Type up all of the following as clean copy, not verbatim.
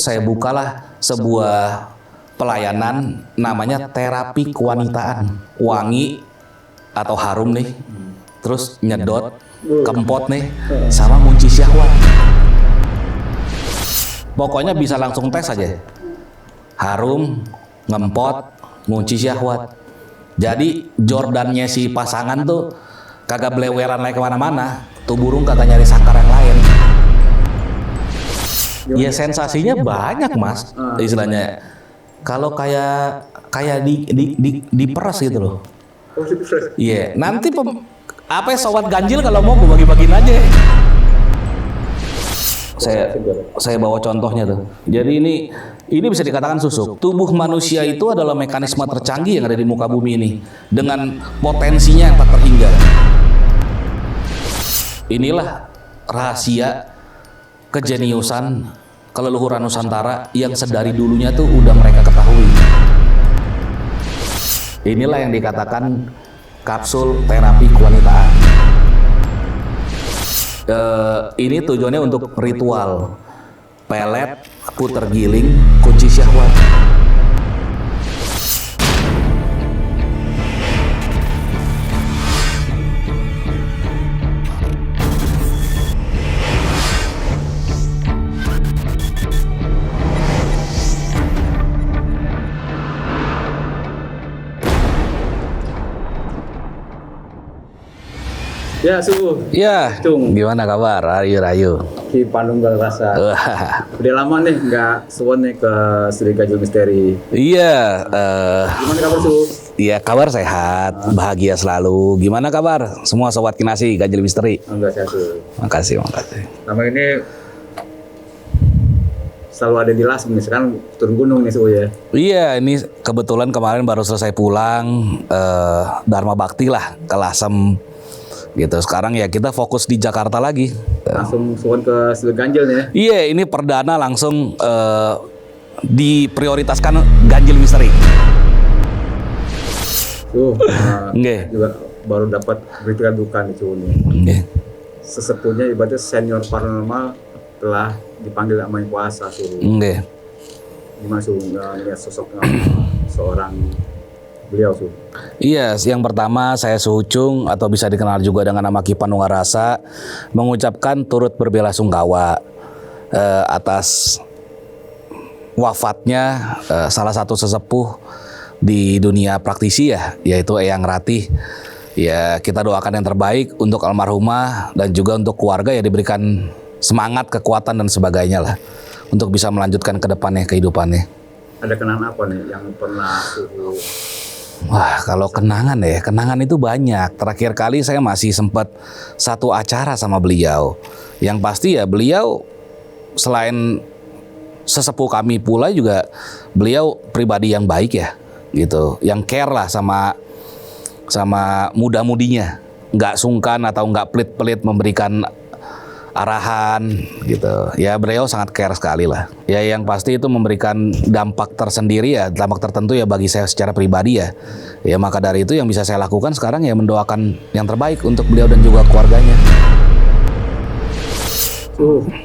saya bukalah sebuah pelayanan namanya terapi kewanitaan. Wangi atau harum nih, terus nyedot, kempot nih, sama ngunci syahwat. Pokoknya bisa langsung tes aja. Harum, ngempot, ngunci syahwat. Jadi Jordannya si pasangan tuh kagak beleweran lagi kemana-mana. Tuh burung kagak nyari sangkar yang lain. Ya sensasinya banyak mas, istilahnya. Kalau kayak diperas gitu loh. Iya, nanti apa ya, sobat ganjil kalau mau gue bagi-bagiin aja. Saya bawa contohnya tuh. Jadi ini bisa dikatakan susuk. Tubuh manusia itu adalah mekanisme tercanggih yang ada di muka bumi ini dengan potensinya yang tak terhingga. Inilah rahasia kejeniusan keleluhuran Nusantara yang sedari dulunya tuh udah mereka ketahui. Inilah yang dikatakan kapsul terapi kewanitaan. Ini tujuannya untuk ritual pelet, puter giling, kunci syahwat. Ya, Su. Ya, Cung. gimana kabar? Rayu. Ki Bandung gak rasa. Udah lama nih nggak suwon nih ke Studio Ganjil Misteri. Iya. Gimana kabar, Su? Iya, kabar sehat, bahagia selalu. Gimana kabar semua sobat Kinasi Ganjil Misteri? Enggak sehat, Su. Makasih. Lama ini selalu ada di Lasem nih, sekarang turun gunung nih, Su ya. Iya, ini kebetulan kemarin baru selesai pulang Dharma Bakti lah ke Lasem. Gitu. Sekarang ya kita fokus di Jakarta lagi. Langsung suwon ke Studio Ganjil nih. Iya, ini perdana langsung diprioritaskan Ganjil Misteri. Nggih. Juga baru dapat berita duka nih, Su nih. Nggih. Sesepuhnya ibaratnya senior paranormal telah dipanggil sama Yang Kuasa, Su. Nggih. Gimana, Su, ngeliat sosok seorang beliau, Su? Iya, yang pertama saya Suhucung atau bisa dikenal juga dengan nama Ki Panunggarasa mengucapkan turut berbelasungkawa atas wafatnya salah satu sesepuh di dunia praktisi ya, yaitu Eyang Ratih. Ya, kita doakan yang terbaik untuk almarhumah dan juga untuk keluarga ya, diberikan semangat, kekuatan dan sebagainya lah untuk bisa melanjutkan ke depannya kehidupannya. Ada kenangan apa nih yang pernah Su? Wah, kalau kenangan itu banyak. Terakhir kali saya masih sempat satu acara sama beliau. Yang pasti ya beliau selain sesepuh kami pula juga beliau pribadi yang baik ya, gitu. Yang care lah sama muda-mudinya. Nggak sungkan atau nggak pelit-pelit memberikan arahan gitu. Ya beliau sangat care sekali lah. Ya yang pasti itu memberikan dampak tersendiri ya, dampak tertentu ya bagi saya secara pribadi ya. Ya maka dari itu yang bisa saya lakukan sekarang ya mendoakan yang terbaik untuk beliau dan juga keluarganya.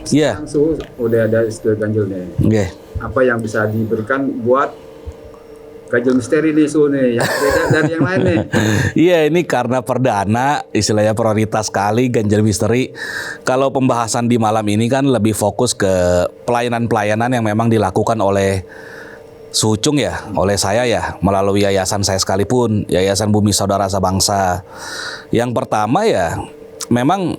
Iya. Su, udah ada Studio Ganjil nih. Oke. Apa yang bisa diberikan buat Ganjil Misteri nih, Su nih, yang beda dari yang lain nih? Iya, ini karena perdana, istilahnya prioritas sekali Ganjil Misteri. Kalau pembahasan di malam ini kan lebih fokus ke pelayanan-pelayanan yang memang dilakukan oleh Suhucung ya, oleh saya ya, melalui yayasan saya sekalipun, Yayasan Bumi Saudara Sabangsa. Yang pertama ya, memang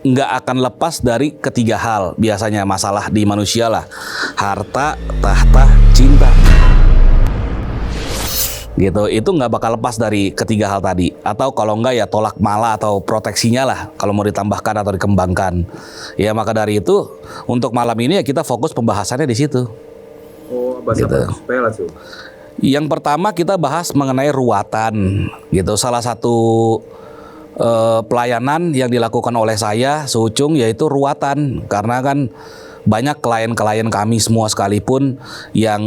nggak akan lepas dari ketiga hal, biasanya masalah di manusia lah. Harta, tahta, cinta. Gitu, itu nggak bakal lepas dari ketiga hal tadi, atau kalau enggak ya tolak mala atau proteksinya lah kalau mau ditambahkan atau dikembangkan. Ya maka dari itu untuk malam ini ya kita fokus pembahasannya di situ. Oh, bahasa gitu. Supaya lah, Su. Yang pertama kita bahas mengenai ruatan, gitu. Salah satu pelayanan yang dilakukan oleh saya Suhucung yaitu ruatan, karena kan banyak klien-klien kami semua sekalipun yang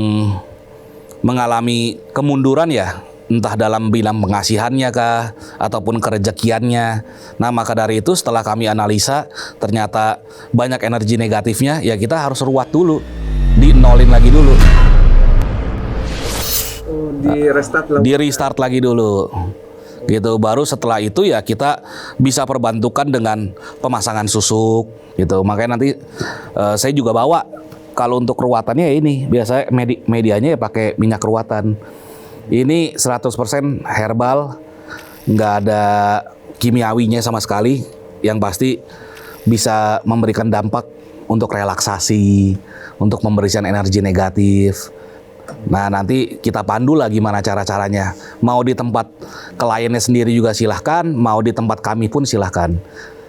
mengalami kemunduran ya, entah dalam bidang pengasihannya kah ataupun kerejekiannya. Nah maka dari itu setelah kami analisa ternyata banyak energi negatifnya, ya kita harus ruat dulu di 6 nolin lagi dulu. Oh, di restart lah. Di restart lagi dulu. Gitu, baru setelah itu ya kita bisa perbantukan dengan pemasangan susuk gitu. Makanya nanti saya juga bawa kalau untuk ruatannya ya ini biasanya medianya ya pakai minyak ruatan. Ini 100% herbal, nggak ada kimiawinya sama sekali, yang pasti bisa memberikan dampak untuk relaksasi, untuk memberikan energi negatif. Nah, nanti kita pandu lah gimana cara-caranya. Mau di tempat kliennya sendiri juga silahkan, mau di tempat kami pun silahkan.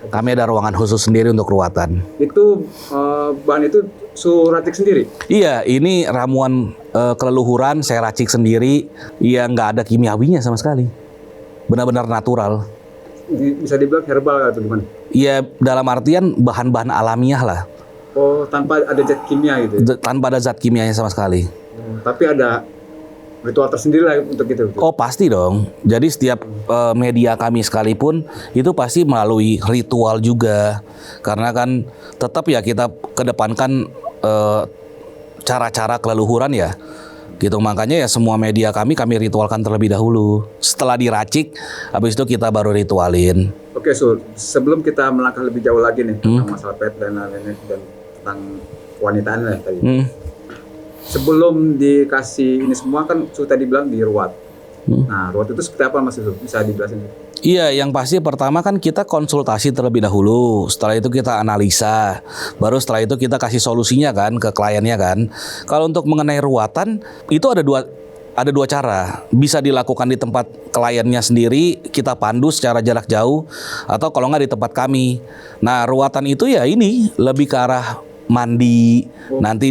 Kami ada ruangan khusus sendiri untuk ruatan. Itu bahan itu Su racik sendiri? Iya, ini ramuan keleluhuran, saya racik sendiri. Iya, nggak ada kimiawinya sama sekali. Benar-benar natural. Bisa dibilang herbal atau gimana? Iya, dalam artian bahan-bahan alamiah lah. Oh, tanpa ada zat kimia gitu ya? Tanpa ada zat kimianya sama sekali. Tapi ada ritual tersendiri lah untuk itu. Oh pasti dong. Jadi setiap media kami sekalipun itu pasti melalui ritual juga. Karena kan tetap ya kita kedepankan cara-cara keleluhuran ya. Gitu, makanya ya semua media kami ritualkan terlebih dahulu. Setelah diracik, habis itu kita baru ritualin. Oke, Sul. Sebelum kita melangkah lebih jauh lagi nih tentang masalah pet dan lain-lain dan tentang wanitaan lah tadi. Sebelum dikasih ini semua kan Su tadi bilang diruat. Nah, ruat itu seperti apa Mas Su? Bisa dijelasin? Iya, yang pasti pertama kan kita konsultasi terlebih dahulu. Setelah itu kita analisa. Baru setelah itu kita kasih solusinya kan ke kliennya kan. Kalau untuk mengenai ruatan itu ada dua cara. Bisa dilakukan di tempat kliennya sendiri, kita pandu secara jarak jauh, atau kalau nggak di tempat kami. Nah, ruatan itu ya ini lebih ke arah mandi, nanti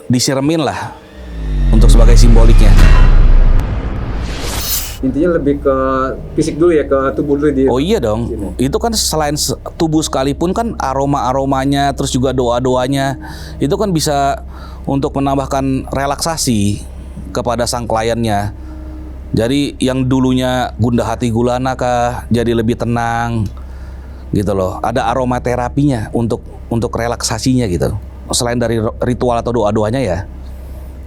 disiremin lah untuk sebagai simboliknya. Intinya lebih ke fisik dulu ya, ke tubuh dulu. Oh iya dong, itu kan selain tubuh sekalipun kan aromanya, terus juga doa-doanya, itu kan bisa untuk menambahkan relaksasi kepada sang kliennya. Jadi yang dulunya gundah hati gulana kah, jadi lebih tenang. Gitu loh, ada aromaterapinya untuk relaksasinya gitu. Selain dari ritual atau doa-doanya ya,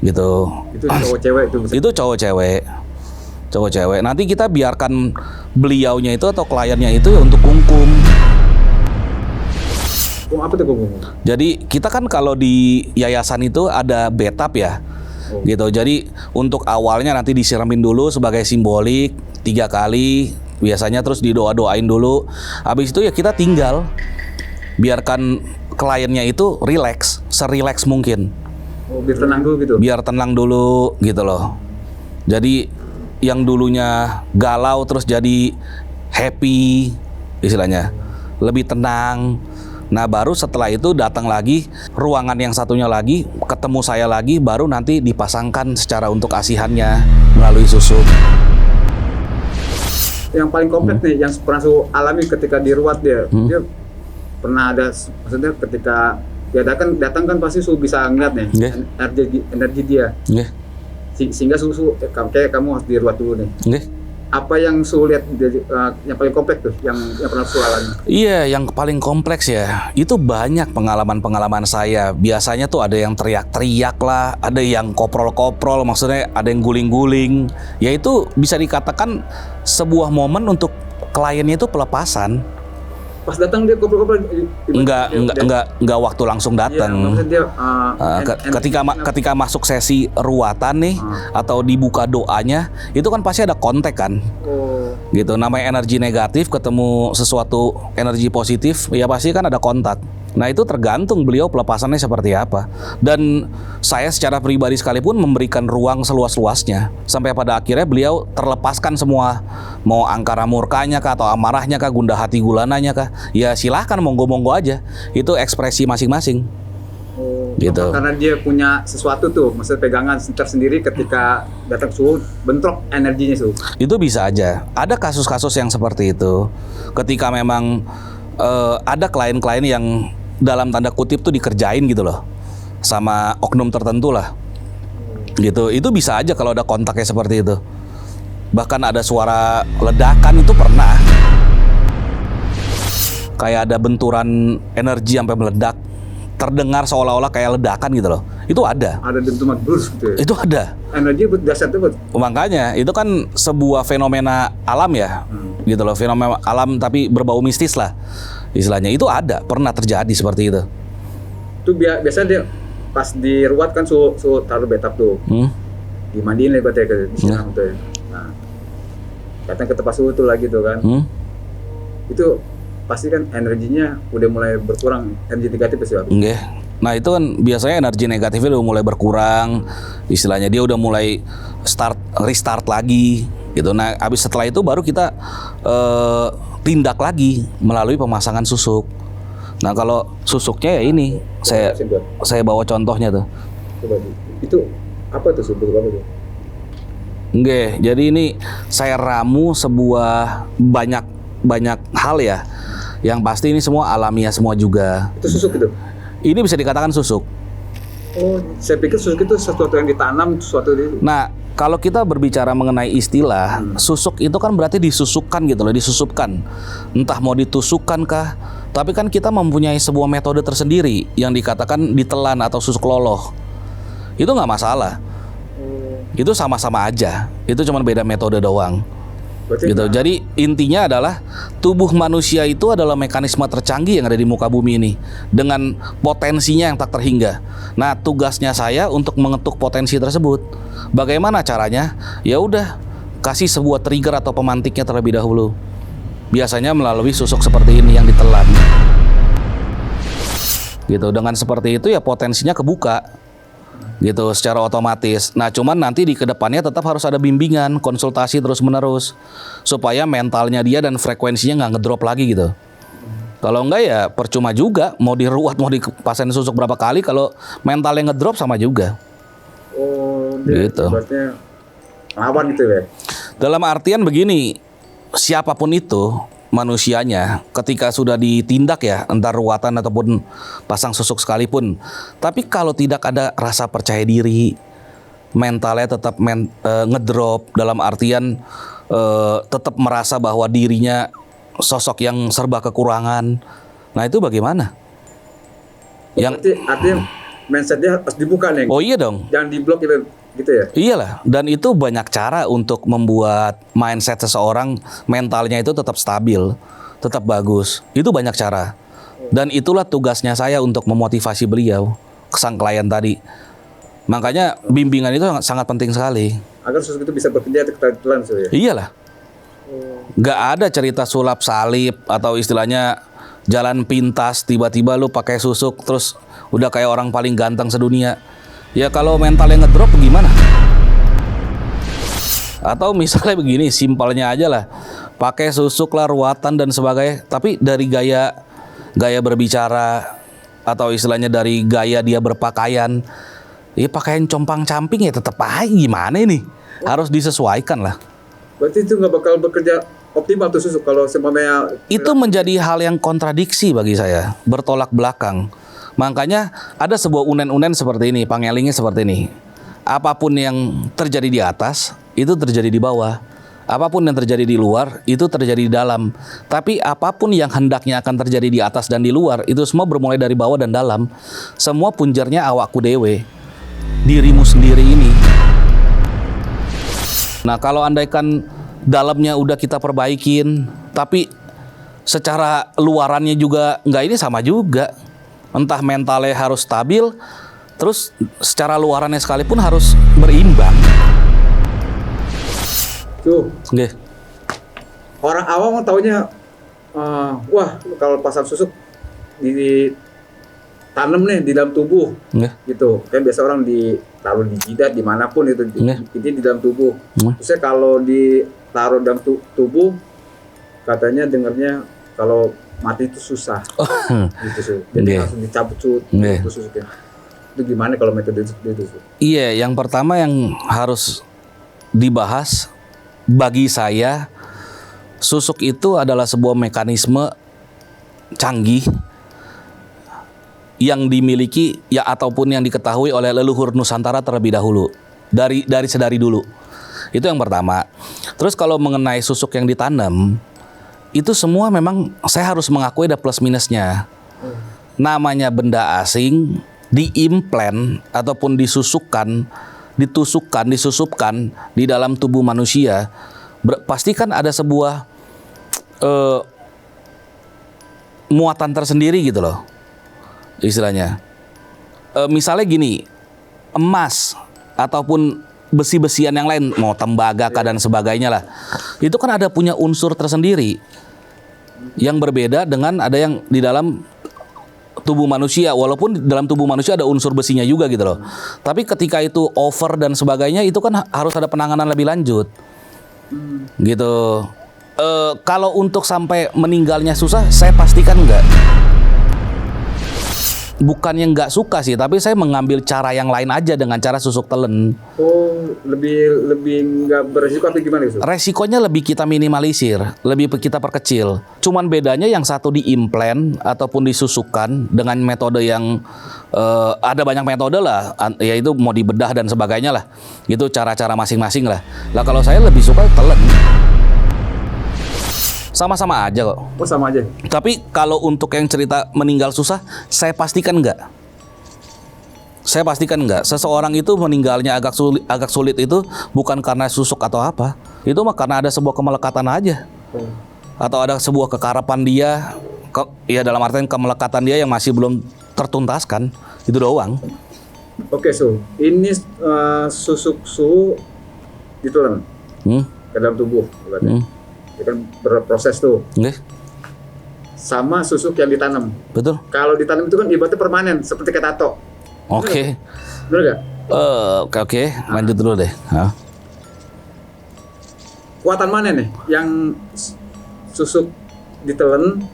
gitu. Itu cowok cewek itu. Itu cowok cewek. Nanti kita biarkan beliaunya itu atau kliennya itu untuk kungkum. Apa tuh kungkum? Jadi kita kan kalau di yayasan itu ada bathtub ya, gitu. Jadi untuk awalnya nanti disiramin dulu sebagai simbolik 3 kali. Biasanya terus didoa-doain dulu. Habis itu ya kita tinggal biarkan kliennya itu rileks, serileks mungkin. Oh, biar tenang dulu gitu. Biar tenang dulu gitu loh. Jadi yang dulunya galau terus jadi happy istilahnya. Lebih tenang. Nah, baru setelah itu datang lagi ruangan yang satunya lagi, ketemu saya lagi, baru nanti dipasangkan secara untuk asihannya melalui susuk. Yang paling kompleks nih, yang pernah Su alami ketika diruat dia pernah ada, maksudnya ketika dia datang kan pasti Su bisa ngeliat nih energi dia, sehingga Su kayak kamu harus diruat dulu nih. Apa yang Su lihat yang paling kompleks tuh, yang pernah Su alami? Iya, yang paling kompleks ya, itu banyak pengalaman saya. Biasanya tuh ada yang teriak-teriak lah, ada yang koprol-koprol, maksudnya ada yang guling-guling. Ya itu bisa dikatakan sebuah momen untuk kliennya itu pelepasan. Pas datang dia koprol-koprol? Enggak waktu langsung datang. Ketika masuk sesi ruatan nih atau dibuka doanya, itu kan pasti ada kontak kan. Gitu, namanya energi negatif ketemu sesuatu energi positif, ya pasti kan ada kontak. Nah itu tergantung beliau pelepasannya seperti apa. Dan saya secara pribadi sekalipun memberikan ruang seluas-luasnya sampai pada akhirnya beliau terlepaskan semua. Mau angkara murkanya kah, atau amarahnya kah, gundah hati gulananya kah, ya silahkan monggo-monggo aja. Itu ekspresi masing-masing. Gitu. Karena dia punya sesuatu tuh, maksudnya pegangan tersendiri ketika datang Su, bentrok energinya Su. Itu bisa aja. Ada kasus-kasus yang seperti itu. Ketika memang ada klien-klien yang dalam tanda kutip tuh dikerjain gitu loh sama oknum tertentu lah gitu. Itu bisa aja kalau ada kontaknya seperti itu. Bahkan ada suara ledakan itu pernah, kayak ada benturan energi sampai meledak, terdengar seolah-olah kayak ledakan gitu loh. Itu ada. Ada dentuman blus gitu ya. Itu ada. Energi dahsyat banget. Makanya itu kan sebuah fenomena alam ya, gitu loh, fenomena alam tapi berbau mistis lah istilahnya. Itu ada, pernah terjadi seperti itu. Itu biasa dia pas diruat kan suhu taruh betap tuh, dimandiin lah berarti disiram tuh ya. Nah, datang ke tempat suhu tuh lagi tuh kan, itu pasti kan energinya udah mulai berkurang, energi negatif pasti. Nah itu kan biasanya energi negatifnya udah mulai berkurang, istilahnya dia udah mulai restart lagi gitu. Nah habis setelah itu baru kita tindak lagi melalui pemasangan susuk. Nah kalau susuknya ya ini saya bawa contohnya tuh. Coba, itu apa tuh susuk apa tuh? Jadi ini saya ramu sebuah banyak hal ya. Yang pasti ini semua alamiah semua juga. Itu susuk itu? Ini bisa dikatakan susuk. Oh, saya pikir susuk itu sesuatu yang ditanam, sesuatu itu. Nah, kalau kita berbicara mengenai istilah, susuk itu kan berarti disusupkan gitu loh, disusupkan. Entah mau ditusukkan kah, tapi kan kita mempunyai sebuah metode tersendiri yang dikatakan ditelan atau susuk loloh. Itu nggak masalah. Itu sama-sama aja. Itu cuma beda metode doang. Gitu. Jadi intinya adalah tubuh manusia itu adalah mekanisme tercanggih yang ada di muka bumi ini dengan potensinya yang tak terhingga. Nah, tugasnya saya untuk mengetuk potensi tersebut. Bagaimana caranya? Ya udah, kasih sebuah trigger atau pemantiknya terlebih dahulu. Biasanya melalui susuk seperti ini yang ditelan. Gitu. Dengan seperti itu ya potensinya kebuka. Gitu secara otomatis. Nah cuman nanti di kedepannya tetap harus ada bimbingan, konsultasi terus menerus supaya mentalnya dia dan frekuensinya nggak ngedrop lagi gitu. Kalau enggak ya percuma juga mau diruat mau dipasang susuk berapa kali kalau mentalnya ngedrop sama juga. Oh gitu. Berarti lawan gitu ya. Dalam artian begini, siapapun itu manusianya ketika sudah ditindak ya, entar ruatan ataupun pasang susuk sekalipun, tapi kalau tidak ada rasa percaya diri, mentalnya tetap ngedrop, dalam artian tetap merasa bahwa dirinya sosok yang serba kekurangan, nah itu bagaimana? Berarti artinya mindsetnya harus dibuka nih. Oh iya dong. Jangan diblok gitu ya. Iyalah, dan itu banyak cara untuk membuat mindset seseorang mentalnya itu tetap stabil, tetap bagus. Itu banyak cara. Dan itulah tugasnya saya untuk memotivasi beliau, sang klien tadi. Makanya bimbingan itu sangat penting sekali. Agar susuk itu bisa bekerja ketelan ya. Iyalah. Gak ada cerita sulap salib atau istilahnya jalan pintas tiba-tiba lu pakai susuk terus udah kayak orang paling ganteng sedunia. Ya kalau mentalnya ngedrop gimana? Atau misalnya begini, simpelnya aja lah, pakai susuk lah, ruatan dan sebagainya, tapi dari gaya berbicara atau istilahnya dari gaya dia berpakaian, ya pakaian compang-camping ya tetap aja gimana ini? Harus disesuaikan lah. Berarti itu nggak bakal bekerja optimal tuh susuk kalau semuanya. Itu menjadi hal yang kontradiksi bagi saya, bertolak belakang. Makanya ada sebuah unen-unen seperti ini, pangelingnya seperti ini. Apapun yang terjadi di atas, itu terjadi di bawah. Apapun yang terjadi di luar, itu terjadi di dalam. Tapi apapun yang hendaknya akan terjadi di atas dan di luar, itu semua bermulai dari bawah dan dalam. Semua punjernya awakku dewe, dirimu sendiri ini. Nah kalau andaikan dalamnya udah kita perbaikin, tapi secara luarannya juga nggak, ini sama juga. Entah mentalnya harus stabil, terus secara luarannya sekalipun harus berimbang. Tuh, orang awam taunya, wah kalau pasang susuk ditanam nih di dalam tubuh, gitu. Kan biasa orang ditaruh di jidat dimanapun itu, di dalam tubuh. Terusnya kalau ditaruh dalam tubuh, katanya dengarnya kalau mati itu susah, gitu sih. Jadi harus dicabut itu susuknya. Itu gimana kalau metode itu? Iya, yang pertama yang harus dibahas bagi saya, susuk itu adalah sebuah mekanisme canggih yang dimiliki ya ataupun yang diketahui oleh leluhur Nusantara terlebih dahulu, dari sedari dulu. Itu yang pertama. Terus kalau mengenai susuk yang ditanam, itu semua memang saya harus mengakui ada plus minusnya. namanya benda asing diimplant ataupun disusupkan di dalam tubuh manusia, pasti kan ada sebuah muatan tersendiri gitu loh istilahnya. Misalnya gini, emas ataupun besi-besian yang lain, mau tembaga dan sebagainya lah, itu kan ada punya unsur tersendiri yang berbeda dengan ada yang di dalam tubuh manusia, walaupun di dalam tubuh manusia ada unsur besinya juga gitu loh. Tapi ketika itu over dan sebagainya, itu kan harus ada penanganan lebih lanjut gitu. Kalau untuk sampai meninggalnya susah, saya pastikan enggak. Bukannya nggak suka sih, tapi saya mengambil cara yang lain aja dengan cara susuk telen. Oh, lebih nggak beresiko atau gimana itu? Resikonya lebih kita minimalisir, lebih kita perkecil. Cuman bedanya yang satu diimplant ataupun disusukkan dengan metode yang ada banyak metode lah, yaitu mau dibedah dan sebagainya lah. Itu cara-cara masing-masing lah. Lah kalau saya lebih suka telen. Sama-sama aja kok. Oh, sama aja. Tapi kalau untuk yang cerita meninggal susah, saya pastikan enggak. Saya pastikan enggak. Seseorang itu meninggalnya agak sulit itu bukan karena susuk atau apa. Itu mah karena ada sebuah kemelekatan aja. Atau ada sebuah kekarapan dia, ya dalam artian kemelekatan dia yang masih belum tertuntaskan. Itu doang. Oke, so ini susuk suhu ditelan ke dalam tubuh, berarti. Itu kan berproses tuh. Sama susuk yang ditanam. Betul. Kalau ditanam itu kan ibaratnya permanen, seperti kayak tato. Oke. Bener nggak? Oke. Lanjut dulu deh. Kuatan mana nih yang susuk ditelan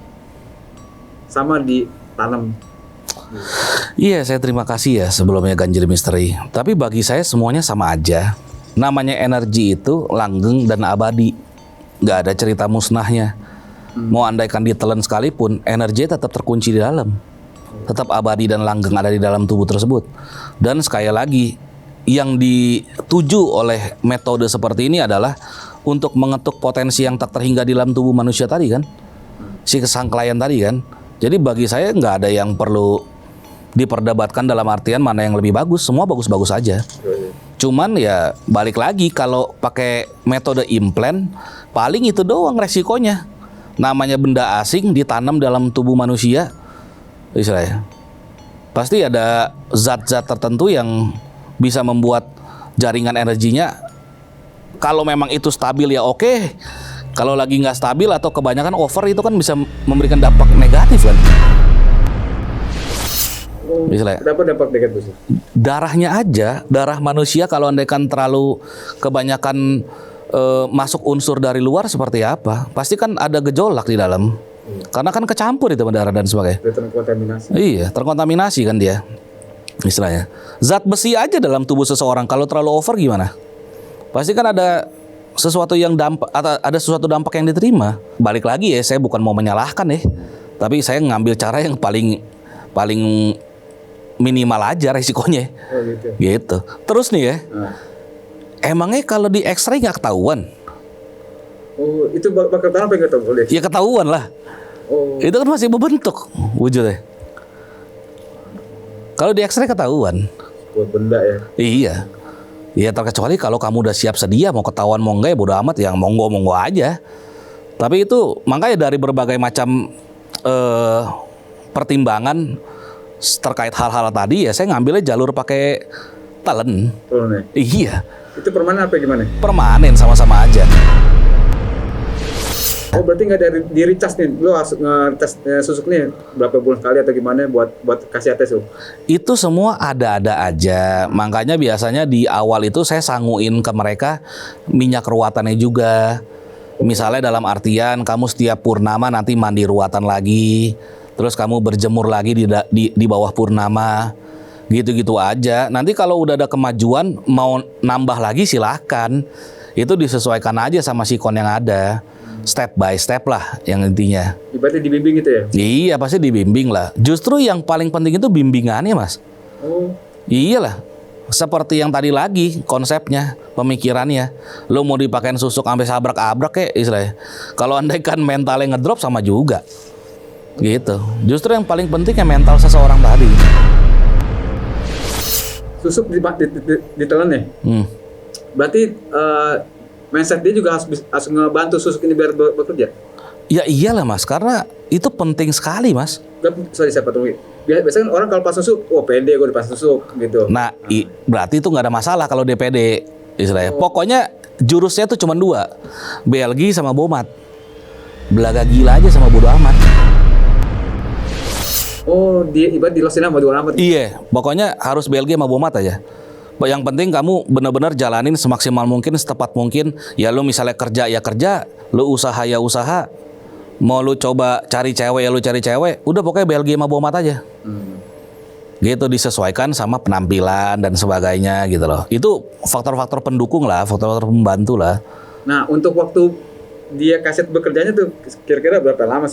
sama ditanam? Iya, saya terima kasih ya sebelumnya Ganjil Misteri. Tapi bagi saya semuanya sama aja. Namanya energi itu langgeng dan abadi. Nggak ada cerita musnahnya. Mau andaikan ditelan sekalipun, energi tetap terkunci di dalam. Tetap abadi dan langgeng ada di dalam tubuh tersebut. Dan sekali lagi, yang dituju oleh metode seperti ini adalah untuk mengetuk potensi yang tak terhingga di dalam tubuh manusia tadi kan. Si kesangklaian tadi kan. Jadi bagi saya nggak ada yang perlu diperdebatkan dalam artian mana yang lebih bagus. Semua bagus-bagus aja. Cuman ya balik lagi, kalau pakai metode implant, paling itu doang resikonya. Namanya benda asing ditanam dalam tubuh manusia, istilahnya. Pasti ada zat-zat tertentu yang bisa membuat jaringan energinya, kalau memang itu stabil ya oke. Kalau lagi nggak stabil atau kebanyakan over, itu kan bisa memberikan dampak negatif kan. Misalnya, Dapat negatif. darahnya aja, darah manusia kalau andaikan terlalu kebanyakan masuk unsur dari luar seperti apa, pasti kan ada gejolak di dalam. Karena kan kecampur itu darah dan sebagainya. Terkontaminasi. Iya, terkontaminasi kan dia. Istilahnya. Zat besi aja dalam tubuh seseorang kalau terlalu over gimana? Pasti kan ada sesuatu yang ada sesuatu dampak yang diterima. Balik lagi ya, saya bukan mau menyalahkan ya. Tapi saya ngambil cara yang paling minimal aja resikonya. Oh, gitu. Gitu. Terus nih ya. Emangnya kalau di X-ray nggak ketahuan? Oh, itu bakal ketahuan apa nggak tahu boleh? Ya ketahuan lah. Oh. Itu kan masih berbentuk wujudnya. Kalau di X-ray ketahuan. Buat benda ya. Iya. Ya terkecuali kalau kamu udah siap sedia mau ketahuan mau enggak ya bodo amat, yang monggo aja. Tapi itu makanya dari berbagai macam pertimbangan terkait hal-hal tadi ya saya ngambilnya jalur pakai telen. Iya. Itu permanen apa gimana? Permanen sama-sama aja. Oh berarti nggak dari di recharge nih, lo harus nge-tes susuk nih berapa bulan sekali atau gimana buat kasih tes tuh? Itu semua ada-ada aja. Makanya biasanya di awal itu saya sanguin ke mereka minyak ruatannya juga. Misalnya dalam artian kamu setiap purnama nanti mandi ruatan lagi, terus kamu berjemur lagi di bawah purnama, gitu-gitu aja. Nanti kalau udah ada kemajuan mau nambah lagi silahkan. Itu disesuaikan aja sama sikon yang ada. Step by step lah yang intinya. Ibaratnya dibimbing gitu ya? Iya pasti dibimbing lah. Justru yang paling penting itu bimbingannya mas. Oh. Iyalah. Seperti yang tadi lagi konsepnya, pemikirannya. Lo mau dipakein susuk sampai sabrak-abrak kayak istilahnya. Kalau andaikan mentalnya ngedrop sama juga. Gitu. Justru yang paling penting ya mental seseorang tadi. Susuk ditelan ya. Berarti mindset dia juga harus ngebantu susuk ini biar bekerja. Ya iyalah Mas, karena itu penting sekali Mas. Sorry saya potong. Biasanya kan orang kalau pas susuk, pede gue pas susuk gitu. Nah, berarti itu nggak ada masalah kalau DPD istilahnya. Pokoknya jurusnya tuh cuma 2, BLG sama Bomat. Belaga gila aja sama bodo amat. Oh, dia ibarat dilosin sama bodo amat. Iya, pokoknya harus BLG sama Bomat aja. Yang penting kamu benar-benar jalanin semaksimal mungkin, setepat mungkin. Ya lu misalnya kerja ya kerja, lu usaha ya usaha. Mau lu coba cari cewek ya lu cari cewek. Udah pokoknya BLG sama Bomat aja. Gitu, disesuaikan sama penampilan dan sebagainya gitu loh. Itu faktor-faktor pendukung lah, faktor-faktor pembantu lah. Nah, untuk waktu dia kaset bekerjanya tuh kira-kira berapa lama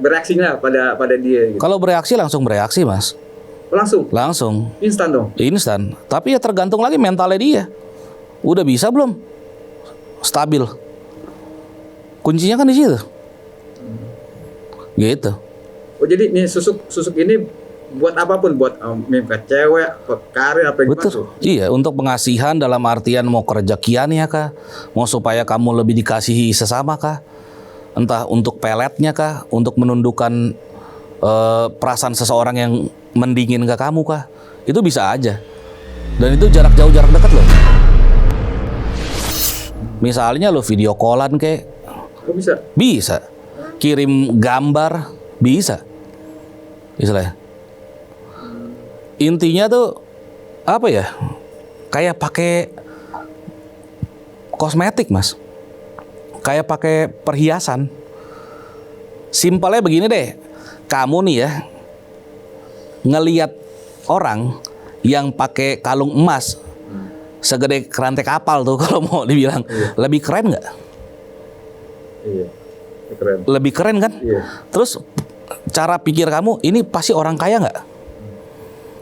bereaksinya pada dia gitu. Kalau bereaksi langsung bereaksi Mas. Langsung. Instan dong. Instan. Tapi ya tergantung lagi mentalnya dia. Udah bisa belum? Stabil. Kuncinya kan di situ. Gitu. Oh jadi nih susuk ini buat apapun, buat ke cewek, buat karir apa yang betul. Iya, untuk pengasihan dalam artian mau kerezekian ya kah? Mau supaya kamu lebih dikasihi sesama kah? Entah untuk peletnya kah? Untuk menundukkan perasaan seseorang yang mendingin ke kamu kah? Itu bisa aja. Dan itu jarak jauh jarak dekat loh. Misalnya lo video callan kayak. Kok bisa? Bisa. Kirim gambar bisa. Istilahnya. Intinya tuh apa ya? Kayak pakai kosmetik, Mas. Kayak pakai perhiasan. Simpelnya begini deh. Kamu nih ya ngelihat orang yang pakai kalung emas segede kerantai kapal tuh kalau mau dibilang, lebih keren nggak? Iya, keren. Lebih keren kan? Iya. Terus cara pikir kamu ini pasti orang kaya nggak?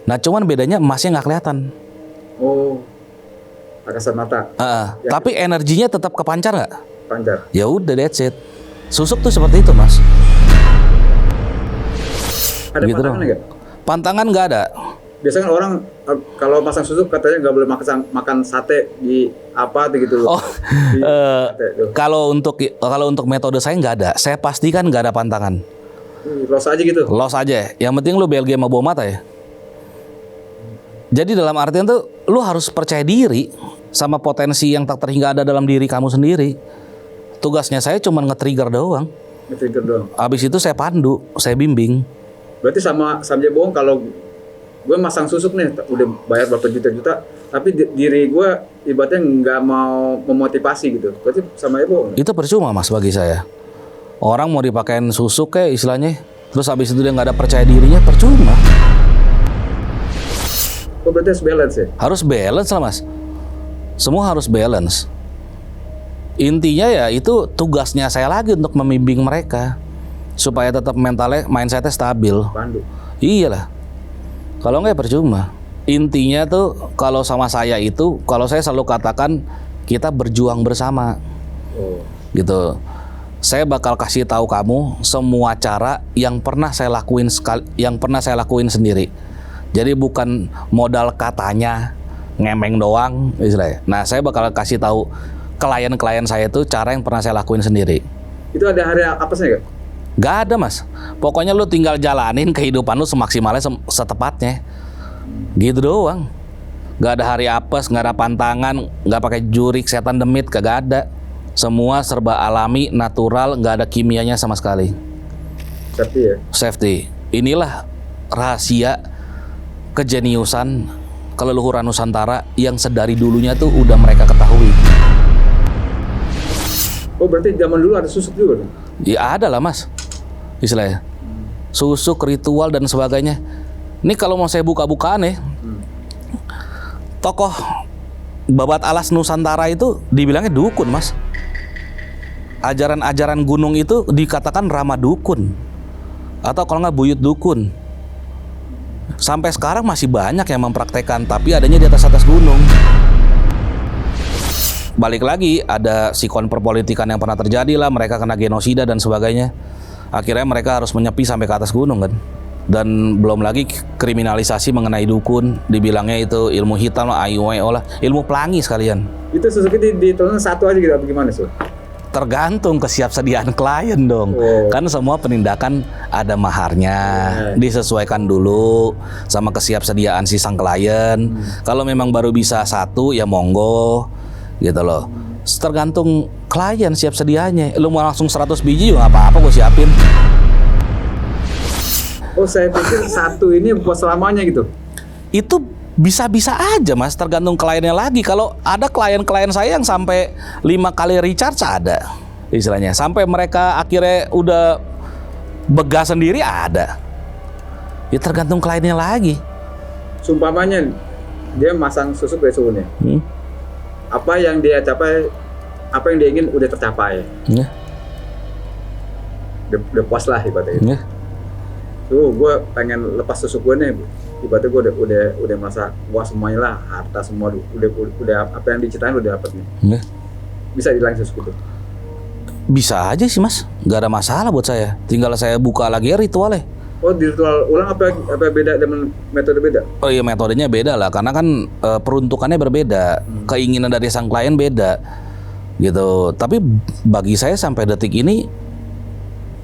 Nah cuman bedanya emasnya nggak kelihatan. Oh, kasat mata. Ya. Tapi energinya tetap kepancar nggak? Pancar. Ya udah, that's it. Susuk tuh seperti itu, Mas. Ada gitu pantangan nggak? Pantangan nggak ada. Biasanya orang kalau pasang susuk katanya nggak boleh makan sate di apa gitu loh. Oh, kalau untuk metode saya nggak ada. Saya pastikan nggak ada pantangan. Los aja gitu. Los aja. Yang penting lu BLG sama bawa mata ya. Jadi dalam artian tuh lu harus percaya diri sama potensi yang tak terhingga ada dalam diri kamu sendiri. Tugasnya saya cuma nge-trigger doang. Nge-trigger doang. Abis itu saya pandu, saya bimbing. Berarti sama aja bohong kalau gue masang susuk nih, udah bayar berapa juta-juta, tapi diri gue ibaratnya nggak mau memotivasi gitu. Berarti sama aja bohong. Itu percuma, Mas, bagi saya. Orang mau dipakein susuk kayak istilahnya, terus habis itu dia nggak ada percaya dirinya, percuma. Oh, berarti harus balance ya? Harus balance lah, Mas. Semua harus balance. Intinya ya itu tugasnya saya lagi untuk membimbing mereka supaya tetap mentalnya, mindsetnya stabil. Pandu. Iyalah. Kalau nggak ya percuma. Intinya tuh kalau sama saya itu, kalau saya selalu katakan kita berjuang bersama. Oh. Gitu. Saya bakal kasih tahu kamu semua cara yang pernah saya lakuin sendiri. Jadi bukan modal katanya, ngemeng doang istilahnya. Nah, saya bakal kasih tahu klien-klien saya itu cara yang pernah saya lakuin sendiri. Itu ada hari apa sih nggak? Gak ada, Mas. Pokoknya lu tinggal jalanin kehidupan lu semaksimalnya setepatnya. Gitu doang. Gak ada hari apes, gak ada pantangan, gak pakai jurik, setan demit, kagak ada. Semua serba alami, natural, gak ada kimianya sama sekali. Safety ya? Safety. Inilah rahasia kejeniusan keleluhuran Nusantara yang sedari dulunya tuh udah mereka ketahui. Oh, berarti zaman dulu ada susuk juga dong? Ya ada lah, Mas. Istilahnya susuk, ritual dan sebagainya. Ini kalau mau saya buka-bukaan ya, tokoh babat alas Nusantara itu dibilangnya dukun, Mas. Ajaran-ajaran gunung itu dikatakan ramah dukun, atau kalau nggak buyut dukun. Sampai sekarang masih banyak yang mempraktekkan, tapi adanya di atas gunung. Balik lagi, ada sikon perpolitikan yang pernah terjadi lah, mereka kena genosida dan sebagainya. Akhirnya mereka harus menyepi sampai ke atas gunung kan. Dan belum lagi kriminalisasi mengenai dukun, dibilangnya itu ilmu hitam lah, AIWO lah, ilmu pelangi sekalian. Itu susuk itu ditelan satu aja gitu, apa gimana sih? Tergantung kesiapsediaan klien dong. Kan semua penindakan ada maharnya, disesuaikan dulu sama kesiapsediaan si sang klien. Kalau memang baru bisa satu ya monggo gitu loh. Tergantung klien siap sedianya. Lu mau langsung 100 biji juga nggak apa-apa gue siapin. Oh, saya pikir satu ini buat selamanya gitu. Itu bisa-bisa aja mas, tergantung kliennya lagi. Kalau ada klien-klien saya yang sampai 5 kali recharge ada istilahnya, sampai mereka akhirnya udah begas sendiri ada. Ya tergantung kliennya lagi. Sumpamanya dia masang susuk dari suhunya, apa yang dia capai, apa yang dia ingin udah tercapai, udah puas lah ibaratnya. Tuh gue pengen lepas susuk gue nih, ibaratnya gue udah merasa puas semuanya lah, harta semua udah apa yang diceritain udah dapet nih. Bisa dilangsung susuk itu? Bisa aja sih mas, nggak ada masalah buat saya. Tinggal saya buka lagi ritualnya. Oh, di ritual ulang apa beda dengan metode beda? Oh iya, metodenya beda lah, karena kan peruntukannya berbeda, keinginan dari sang klien beda, gitu. Tapi bagi saya sampai detik ini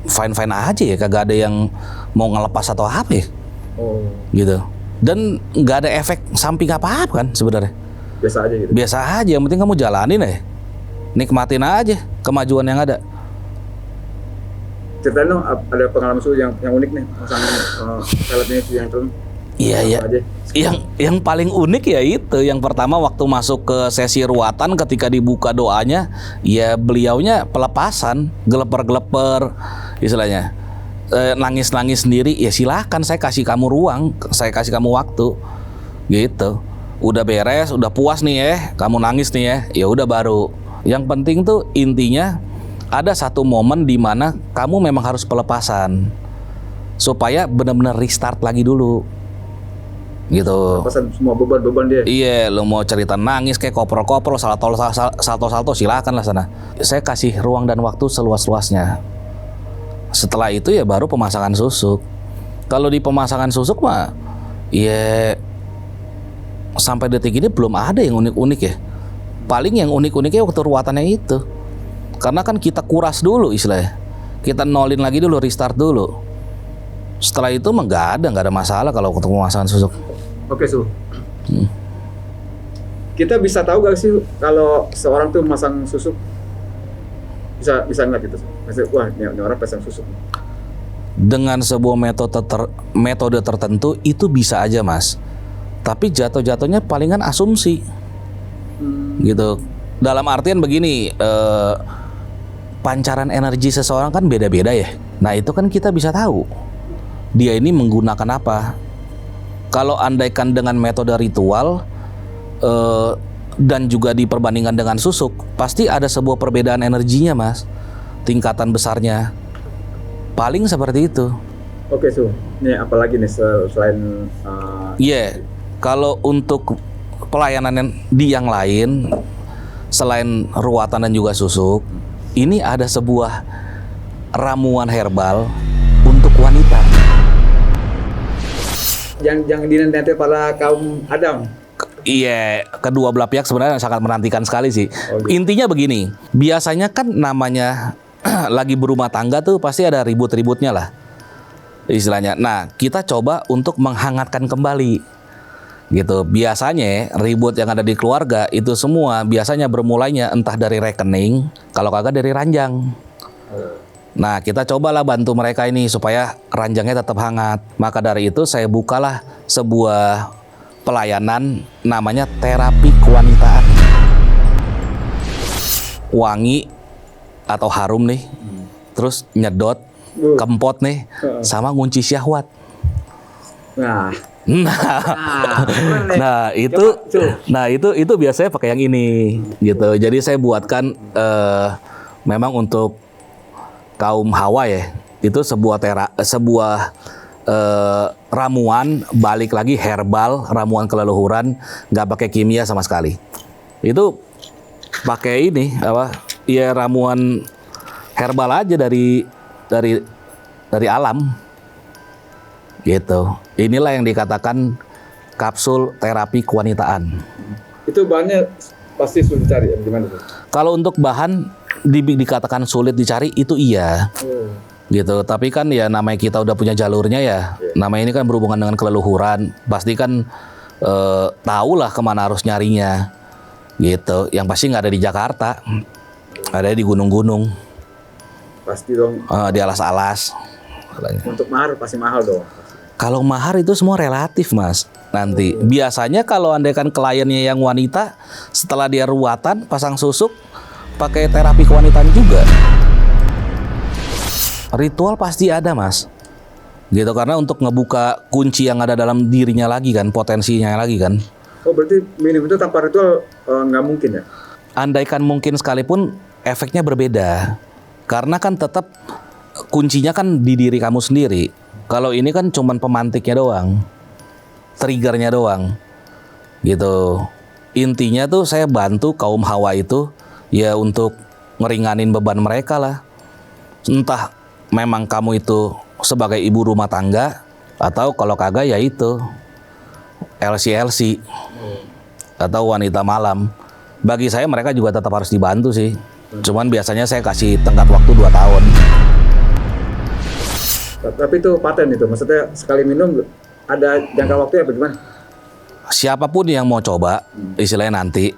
fine aja ya, kagak ada yang mau ngelepas atau apa ya, gitu. Dan nggak ada efek samping apa-apa kan sebenarnya. Biasa aja gitu. Biasa aja, yang penting kamu jalanin ya, nikmatin aja kemajuan yang ada. Ceritain dong, ada pengalaman suhu yang unik nih, masang peletnya itu yang turun. Iya. Yang paling unik ya itu, yang pertama waktu masuk ke sesi ruatan ketika dibuka doanya, ya beliaunya pelepasan, geleper-geleper istilahnya. Nangis-nangis sendiri, ya silahkan, saya kasih kamu ruang, saya kasih kamu waktu. Gitu. Udah beres, udah puas nih ya, kamu nangis nih ya, ya udah baru. Yang penting tuh intinya ada satu momen di mana kamu memang harus pelepasan supaya benar-benar restart lagi dulu, gitu. Pelepasan semua beban dia. Iya, lo mau cerita nangis kayak koprol-koprol, salto silakan lah sana. Saya kasih ruang dan waktu seluas-luasnya. Setelah itu ya baru pemasangan susuk. Kalau di pemasangan susuk mah, ya sampai detik ini belum ada yang unik-unik ya. Paling yang unik-uniknya waktu ruatannya itu. Karena kan kita kuras dulu istilahnya, kita nolin lagi dulu, restart dulu. Setelah itu mah nggak ada masalah kalau untuk pemasangan susuk. Oke Su, kita bisa tahu gak sih kalau seorang tuh masang susuk, bisa ngeliat gitu? Maksudnya, wah ini orang pasang susuk. Dengan sebuah metode tertentu itu bisa aja mas. Tapi jatuhnya palingan asumsi, gitu. Dalam artian begini. Pancaran energi seseorang kan beda-beda ya. Nah itu kan kita bisa tahu dia ini menggunakan apa. Kalau andaikan dengan metode ritual dan juga diperbandingkan dengan susuk, pasti ada sebuah perbedaan energinya mas, tingkatan besarnya. Paling seperti itu. Oke Su, ini apalagi nih selain kalau untuk pelayanan di yang lain selain ruatan dan juga susuk, ini ada sebuah ramuan herbal untuk wanita. Yang dinanti para kaum Adam. Iya, kedua belah pihak sebenarnya sangat menantikan sekali sih. Gitu. Intinya begini, biasanya kan namanya lagi berumah tangga tuh pasti ada ribut-ributnya lah, istilahnya. Nah, kita coba untuk menghangatkan kembali. Gitu. Biasanya ribut yang ada di keluarga itu semua biasanya bermulainya entah dari rekening, kalau kagak dari ranjang. Nah, kita cobalah bantu mereka ini supaya ranjangnya tetap hangat. Maka dari itu saya bukalah sebuah pelayanan namanya terapi kewanitaan. Wangi atau harum nih, terus nyedot, kempot nih, sama ngunci syahwat. Nah itu biasanya pakai yang ini gitu. Jadi saya buatkan memang untuk kaum Hawa ya, itu sebuah ramuan, balik lagi herbal, ramuan keleluhuran, nggak pakai kimia sama sekali. Itu pakai ini apa? Ya ramuan herbal aja dari dari alam. Gitu. Inilah yang dikatakan kapsul terapi kewanitaan. Itu bahannya pasti sulit dicari ya, gimana tuh? Kalau untuk bahan dikatakan sulit dicari itu iya. Gitu. Tapi kan ya namanya kita udah punya jalurnya ya. Namanya ini kan berhubungan dengan keleluhuran. Pasti kan tahulah kemana harus nyarinya. Gitu. Yang pasti nggak ada di Jakarta. Ada di gunung-gunung. Pasti dong. Di alas-alas. Untuk mahar pasti mahal dong. Kalau mahar itu semua relatif, Mas. Nanti biasanya kalau andaikan kliennya yang wanita, setelah dia ruatan, pasang susuk, pakai terapi kewanitaan juga. Ritual pasti ada, Mas. Gitu, karena untuk ngebuka kunci yang ada dalam dirinya lagi kan, potensinya lagi kan. Oh, berarti minum itu tanpa ritual nggak mungkin ya? Andaikan mungkin sekalipun, efeknya berbeda. Karena kan tetap kuncinya kan di diri kamu sendiri. Kalau ini kan cuman pemantiknya doang, triggernya doang, gitu. Intinya tuh saya bantu kaum hawa itu ya untuk ngeringanin beban mereka lah. Entah memang kamu itu sebagai ibu rumah tangga atau kalau kagak ya itu LC atau wanita malam. Bagi saya mereka juga tetap harus dibantu sih. Cuman biasanya saya kasih tenggat waktu 2 tahun. Tapi itu paten itu, maksudnya sekali minum ada jangka waktu ya bagaimana? Siapapun yang mau coba, istilahnya nanti,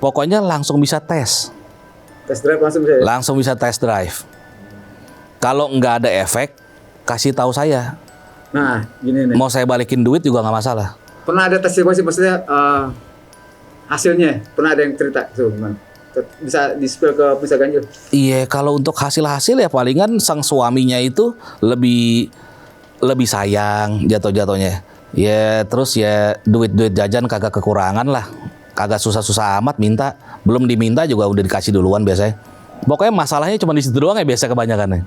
pokoknya langsung bisa tes. Test drive langsung bisa ya? Langsung bisa test drive. Kalau nggak ada efek, kasih tahu saya. Nah, gini nih. Mau saya balikin duit juga nggak masalah. Pernah ada testimoni maksudnya hasilnya? Pernah ada yang cerita tuh gimana? Bisa di-spill ke bisa ganjil? Iya, kalau untuk hasil-hasil ya palingan sang suaminya itu lebih sayang jatuh-jatuhnya. Ya terus ya duit-duit jajan kagak kekurangan lah. Kagak susah-susah amat minta. Belum diminta juga udah dikasih duluan biasanya. Pokoknya masalahnya cuma di situ doang ya biasa kebanyakan.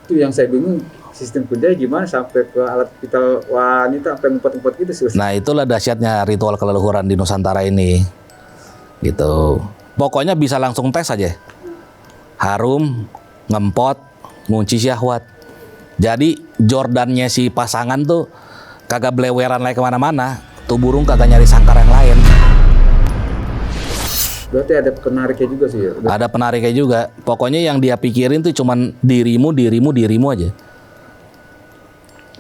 Itu yang saya bingung, sistem kerjanya gimana sampai ke alat vital wanita sampai ngumpet-ngumpet gitu sih. Nah, itulah dahsyatnya ritual keleluhuran di Nusantara ini. Gitu. Pokoknya bisa langsung tes aja. Harum, ngempot, ngunci syahwat. Jadi Jordannya si pasangan tuh kagak beleweran lagi kemana-mana. Tuh burung kagak nyari sangkar yang lain. Berarti ada penariknya juga sih ya? Ada penariknya juga. Pokoknya yang dia pikirin tuh cuman dirimu aja.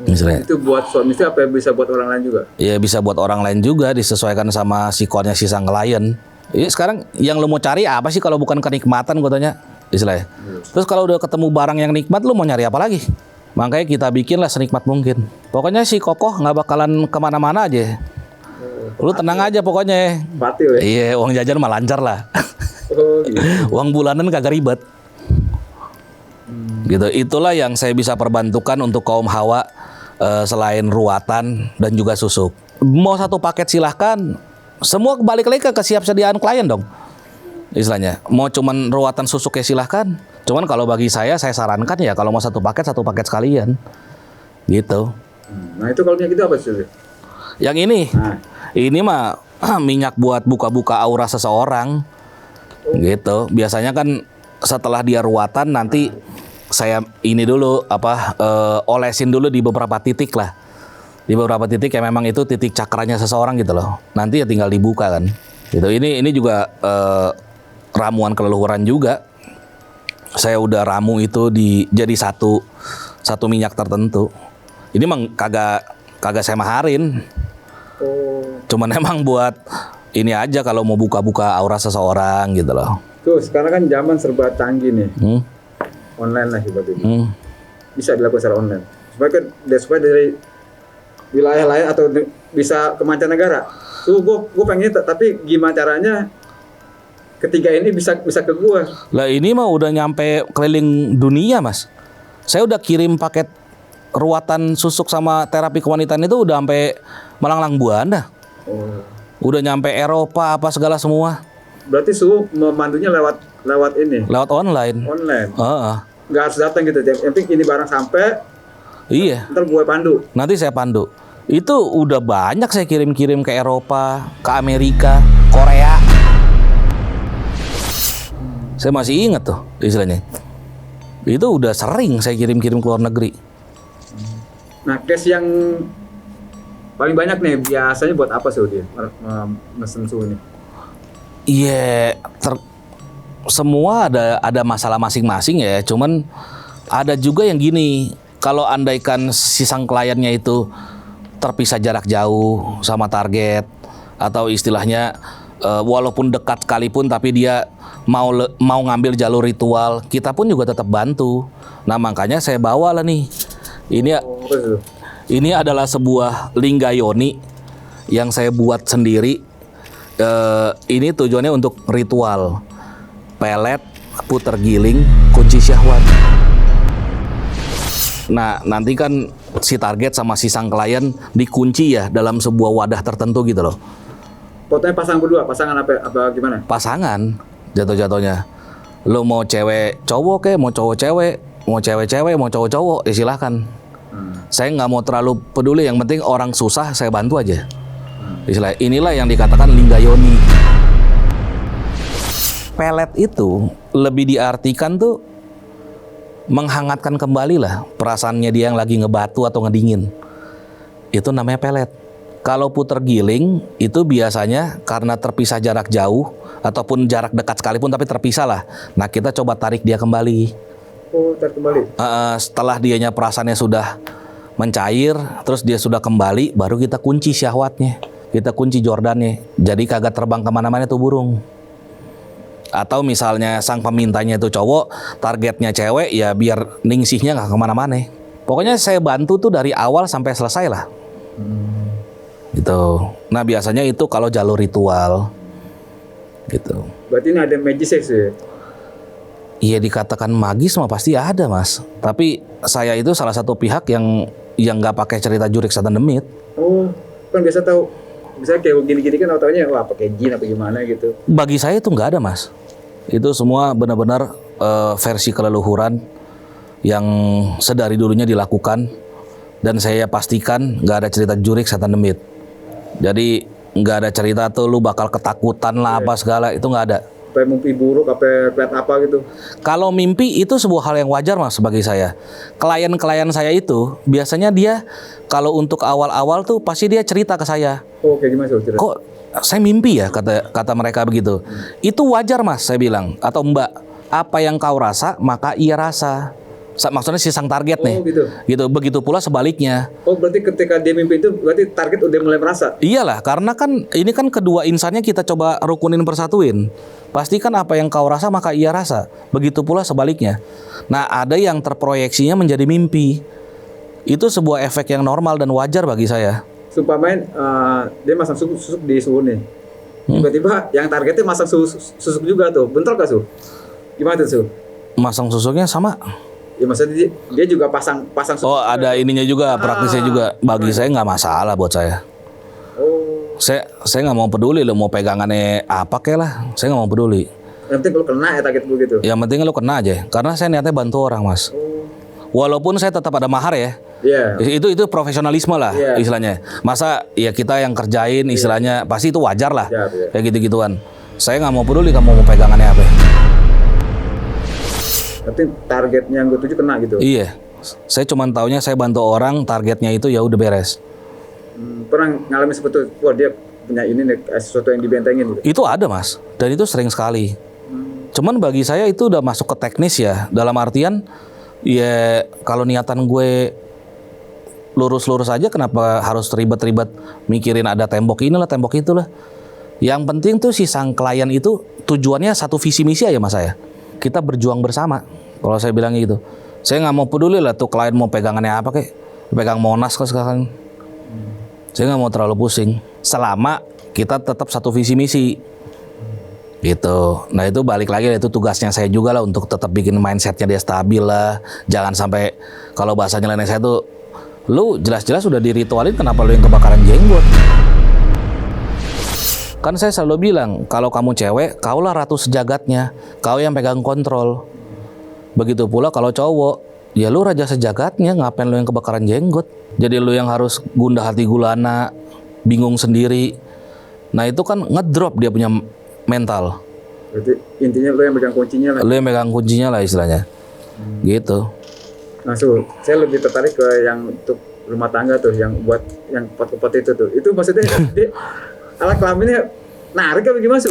Misalnya. Itu buat suami istri apa bisa buat orang lain juga? Ya bisa buat orang lain juga, disesuaikan sama sikonnya si sang klien. Iya sekarang yang lo mau cari apa sih kalau bukan kenikmatan gue tanya istilahnya. Terus kalau udah ketemu barang yang nikmat lo mau nyari apa lagi? Makanya kita bikinlah senikmat mungkin. Pokoknya si kokoh nggak bakalan kemana-mana aja. Lu tenang aja pokoknya. Batil ya? Iya uang jajan mah lancar lah. Oh, gitu. Uang bulanan kagak ribet. Gitu. Itulah yang saya bisa perbantukan untuk kaum hawa selain ruatan dan juga susuk. Mau satu paket silahkan. Semua balik lagi ke kesiapsediaan klien dong. Istilahnya, mau cuman ruatan susuk ya silahkan. Cuman kalau bagi saya sarankan ya kalau mau satu paket sekalian. Gitu. Nah itu kalau minyak itu apa sih? Yang ini mah minyak buat buka-buka aura seseorang. Gitu. Biasanya kan setelah dia ruatan nanti saya ini dulu olesin dulu di beberapa titik lah. Di beberapa titik yang memang itu titik cakranya seseorang gitu loh. Nanti ya tinggal dibuka kan. Gitu. Ini juga ramuan keleluhuran juga. Saya udah ramu itu jadi satu minyak tertentu. Ini emang kagak saya maharin. Cuman emang buat ini aja kalau mau buka-buka aura seseorang gitu loh. Tuh sekarang kan zaman serba canggih nih. Online lah ibaratnya. Bisa dilakukan secara online. Supaya dari wilayah lain atau bisa ke mancanegara. Tuh gue pengen tapi gimana caranya ketiga ini bisa ke gue? Lah ini mah udah nyampe keliling dunia mas. Saya udah kirim paket ruatan susuk sama terapi kewanitaan itu udah sampai Malanglang Buana. Udah nyampe Eropa apa segala semua. Berarti memandunya lewat ini? Lewat online. Online? Nggak harus datang gitu. Yang penting ini barang sampai. Iya. Ntar gue pandu. Nanti saya pandu. Itu udah banyak saya kirim-kirim ke Eropa, ke Amerika, Korea. Saya masih ingat tuh istilahnya. Itu udah sering saya kirim-kirim ke luar negeri. Nah, case yang paling banyak nih biasanya buat apa sih dia mesen su ini? Iya, semua ada masalah masing-masing ya. Cuman ada juga yang gini, kalau andaikan si sang kliennya itu terpisah jarak jauh sama target, atau istilahnya walaupun dekat sekalipun tapi dia mau ngambil jalur ritual, kita pun juga tetap bantu. Nah makanya saya bawa lah nih. Ini adalah sebuah lingga yoni yang saya buat sendiri. Ini tujuannya untuk ritual pelet, puter giling, kunci syahwat. Nah nanti kan si target sama si sang klien dikunci ya dalam sebuah wadah tertentu gitu loh. Fotonya pasang berdua, pasangan apa gimana? Pasangan jatuh-jatuhnya. Lo mau cewek cowok ke, mau cowok cewek, mau cewek cewek, mau cowok cowok, ya silahkan. Saya nggak mau terlalu peduli, yang penting orang susah saya bantu aja. Istilah inilah yang dikatakan lingga yoni. Pelet itu lebih diartikan tuh menghangatkan kembali lah perasaannya dia yang lagi ngebatu atau ngedingin. Itu namanya pelet. Kalau puter giling itu biasanya karena terpisah jarak jauh ataupun jarak dekat sekalipun tapi terpisah lah. Nah kita coba tarik dia kembali. Oh, tarik kembali. Setelah dianya perasaannya sudah mencair, terus dia sudah kembali, baru kita kunci syahwatnya, kita kunci jordannya. Jadi kagak terbang kemana-mana tuh burung. Atau misalnya sang pemintanya itu cowok, targetnya cewek, ya biar ningsihnya nggak kemana-mana. Pokoknya saya bantu tuh dari awal sampai selesai lah. Gitu. Nah biasanya itu kalau jalur ritual gitu. Berarti ini ada magic sex ya? Iya dikatakan magis mah pasti ada mas. Tapi saya itu salah satu pihak yang nggak pakai cerita jurik setan demit. Oh kan biasa tahu, misalnya kayak gini-gini kan taunya wah pakai jin apa gimana gitu. Bagi saya itu nggak ada mas. Itu semua benar-benar versi keleluhuran yang sedari dulunya dilakukan, dan saya pastikan nggak ada cerita jurik setan demit. Jadi nggak ada cerita tuh lu bakal ketakutan lah apa segala, itu nggak ada. Apa mimpi buruk, apa lihat apa gitu. Kalau mimpi itu sebuah hal yang wajar mas bagi saya. Klien-klien saya itu biasanya dia kalau untuk awal-awal tuh pasti dia cerita ke saya. Oh kayak gimana sih cerita? Kok saya mimpi ya, kata mereka begitu. Itu wajar mas saya bilang, atau mbak, apa yang kau rasa maka ia rasa. Maksudnya si sang target nih. Gitu. Begitu pula sebaliknya. Oh berarti ketika dia mimpi itu berarti target udah mulai merasa. Iyalah, karena kan ini kan kedua insannya kita coba rukunin persatuin. Pastikan apa yang kau rasa maka ia rasa. Begitu pula sebaliknya. Nah, ada yang terproyeksinya menjadi mimpi. Itu sebuah efek yang normal dan wajar bagi saya. Sumpamain dia masang susuk di suhu nih. Tiba-tiba yang targetnya masang susuk juga tuh. Bentrok gak su? Gimana tuh su? Masang susuknya sama. Ya maksudnya dia juga pasang susuk. Oh ada ininya juga, praktisnya juga. Bagi saya nggak masalah buat saya. Oh. Saya nggak mau peduli lo mau pegangannya apa kek lah. Saya nggak mau peduli. Yang penting lu kena ya target gue gitu. Yang penting lo kena aja. Karena saya niatnya bantu orang mas. Walaupun saya tetap ada mahar ya. Iya. Itu profesionalisme lah istilahnya. Masa ya kita yang kerjain istilahnya pasti itu wajar lah. Kayak gitu-gituan. Saya nggak mau peduli kamu mau pegangannya apa. Tapi targetnya yang gue tuju kena gitu. Iya. Saya cuma taunya saya bantu orang, targetnya itu ya udah beres. Pernah ngalamin seperti itu, wah dia punya ini nih, sesuatu yang dibentengin gitu. Itu ada mas, dan itu sering sekali. Cuman bagi saya itu udah masuk ke teknis ya. Dalam artian ya kalau niatan gue lurus-lurus aja, kenapa harus ribet-ribet mikirin ada tembok inilah tembok itulah. Yang penting tuh si sang klien itu tujuannya satu visi misi aja mas saya. Kita berjuang bersama. Kalau saya bilang gitu, saya nggak mau peduli lah tuh klien mau pegangannya apa kek, pegang Monas kok sekarang. Saya nggak mau terlalu pusing. Selama kita tetap satu visi misi, gitu. Nah itu balik lagi, itu tugasnya saya juga lah untuk tetap bikin mindsetnya dia stabil lah. Jangan sampai kalau bahasanya nenek saya tuh, lu jelas-jelas udah diritualin, kenapa lu yang kebakaran jenggot? Kan saya selalu bilang, kalau kamu cewek, kaulah ratu sejagatnya, kau yang pegang kontrol. Begitu pula kalau cowok, ya lu raja sejagatnya, ngapain lu yang kebakaran jenggot? Jadi lu yang harus gundah hati gulana, bingung sendiri. Nah itu kan ngedrop dia punya mental. Berarti intinya lu yang pegang kuncinya lah. Lu yang pegang kuncinya lah istilahnya. Gitu. Nah saya lebih tertarik ke yang untuk rumah tangga tuh yang buat yang pot-pot itu tuh. Itu maksudnya alat kelaminnya narik apa gimana sih?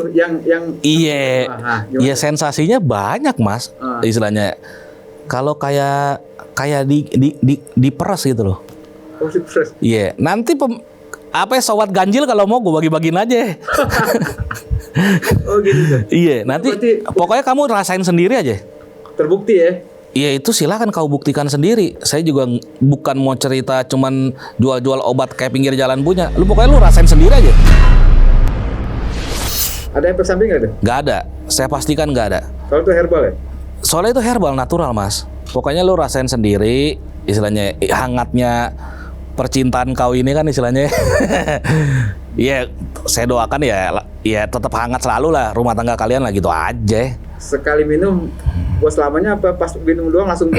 Iya sensasinya banyak mas, istilahnya. Kalau kayak diperas gitu loh. Oh, diperas. Iya, nanti sobat ganjil kalau mau gue bagi-bagiin aja. Oh gitu. Iya, nanti pokoknya kamu rasain sendiri aja. Terbukti ya? Iya itu silakan kau buktikan sendiri. Saya juga bukan mau cerita cuman jual-jual obat kayak pinggir jalan punya. Pokoknya lu rasain sendiri aja. Ada efek samping nggak tuh? Nggak ada. Saya pastikan nggak ada. Kalau itu herbal ya? Soalnya itu herbal natural mas. Pokoknya lu rasain sendiri. Istilahnya hangatnya percintaan kau ini kan istilahnya. Iya, saya doakan ya tetap hangat selalu lah rumah tangga kalian lah gitu aja. Sekali minum buat selamanya apa pas minum doang langsung